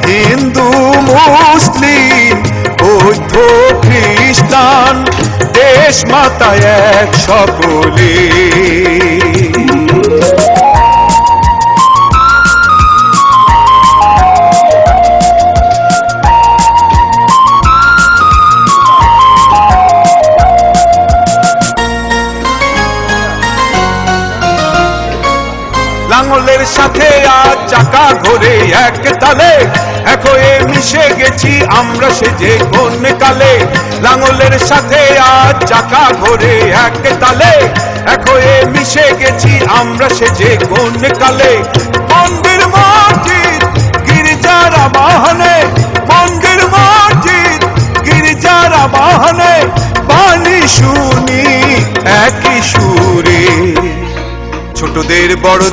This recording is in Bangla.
হিন্দু মুসলিম বৌদ্ধ খ্রিস্টান, দেশ মাতা এক সকলে। লাঙলের সাথে আজ চাকা ঘোরে এক তালে, এক হয়ে মিশে গেছি আমরা সেজে কোন কালে। লাঙলের সাথে আজ চাকা ঘোরে এক তালে, এক হয়ে মিশে গেছি আমরা সেজে কোন কালে। মন্দির মসজিদ গির্জার আবাহনে, মন্দির মসজিদ গির্জার আবাহনে, বাণী শুনি একই সুরে। ছোটদের বড়দের